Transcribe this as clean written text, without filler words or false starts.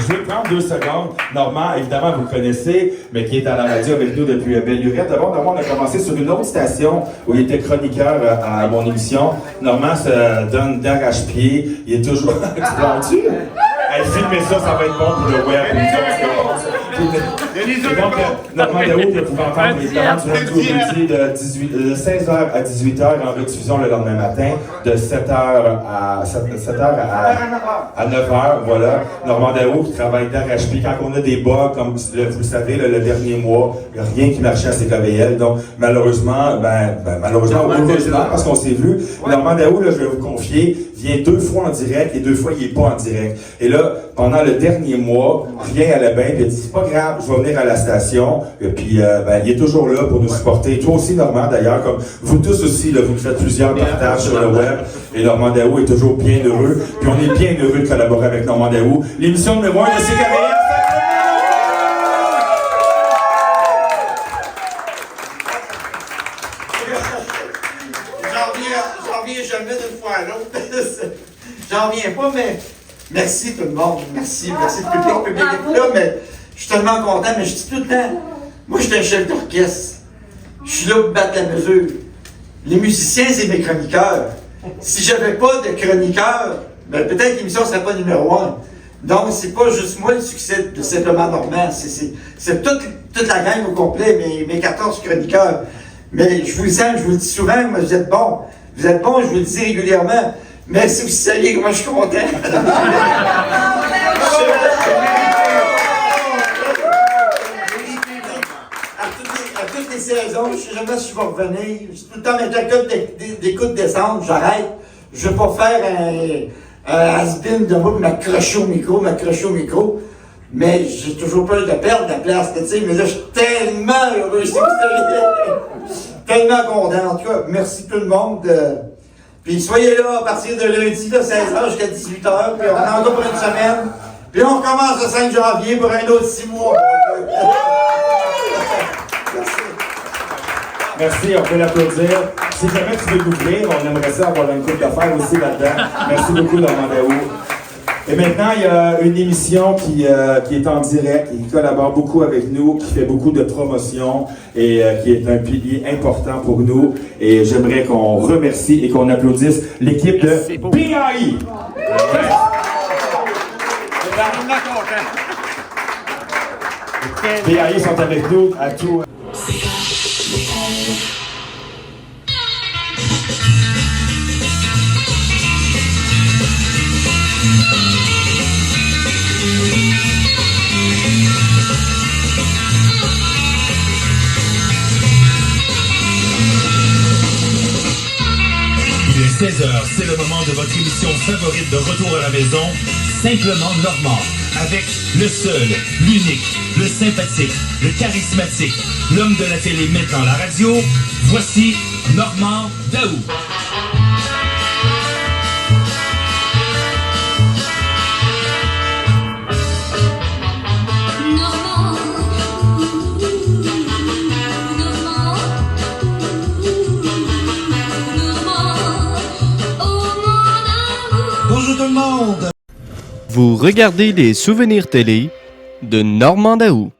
je vais prendre 2 secondes. Normand, évidemment, vous le connaissez, mais qui est à la radio avec nous depuis belle lurette. D'abord, Normand, on a commencé sur une autre station où il était chroniqueur à mon émission. Normand se donne d'arrache-pied. Il est toujours... Tu plans-tu? Hey, filmez ça, ça va être bon pour le web. Et donc, Normand Daou, vous pouvez entendre évidemment sur un tour de 16h à 18h en rediffusion le lendemain matin, de 7h à 9h, voilà. Normand Daou qui travaille d'arrache-pied. Quand on a des bas, comme vous le savez, le dernier mois, il n'y a rien qui marchait à CKVL. Donc, malheureusement, heureusement, parce qu'on s'est vu, Normand Daou, là, je vais vous confier, vient 2 fois en direct et 2 fois il n'est pas en direct. Et là, pendant le dernier mois, rien allait bien, puis il a dit, c'est pas grave, je vais venir à la station, et puis il est toujours là pour nous supporter. Toi aussi, Normand, d'ailleurs, comme vous tous aussi, là, vous faites plusieurs partages sur le web, et Normand Daou est toujours bien heureux, puis on est bien heureux de collaborer avec Normand Daou. L'émission numéro 1 de CKVL. J'en reviens jamais d'une fois à l'autre. J'en reviens pas, mais merci tout le monde. Merci le public est là, mais je suis tellement content, mais je dis tout le temps, moi je suis un chef d'orchestre. Je suis là pour battre la mesure. Les musiciens, c'est mes chroniqueurs. Si j'avais pas de chroniqueurs, ben peut-être l'émission serait pas numéro 1. Donc, c'est pas juste moi le succès de Simplement Normand, c'est toute la gang au complet, mes 14 chroniqueurs. Mais je vous le sens, je vous le dis souvent, moi, vous êtes bons. Vous êtes bons, je vous le dis régulièrement. Mais si vous saviez comment je suis content. À toutes les saisons, je ne sais jamais si je vais revenir. C'est tout le temps mes d'écoute descendre, j'arrête. Je ne veux pas faire un has-been de moi, m'accrocher au micro. Mais j'ai toujours peur de perdre la place, tu sais. Mais là, je suis tellement heureux. Tellement content. En tout cas, merci tout le monde. Puis soyez là à partir de lundi, là, 16h jusqu'à 18h. Puis on est encore pour une semaine. Puis on recommence le 5 janvier pour un autre 6 mois. Merci, on peut l'applaudir. Si jamais tu veux l'ouvrir, on aimerait ça avoir une coupe d'affaires aussi là-dedans. Merci beaucoup, Normand Daou. Et maintenant, il y a une émission qui est en direct, qui collabore beaucoup avec nous, qui fait beaucoup de promotion et qui est un pilier important pour nous. Et j'aimerais qu'on remercie et qu'on applaudisse l'équipe de BAI. BAI sont avec nous à tout. Il est 16h, c'est le moment de votre émission favorite de Retour à la maison, Simplement Normand, avec le seul, l'unique, le sympathique, le charismatique, l'homme de la télé maintenant la radio, voici Normand Daou. Bonjour tout le monde. Vous regardez les souvenirs télé de Normand Daou.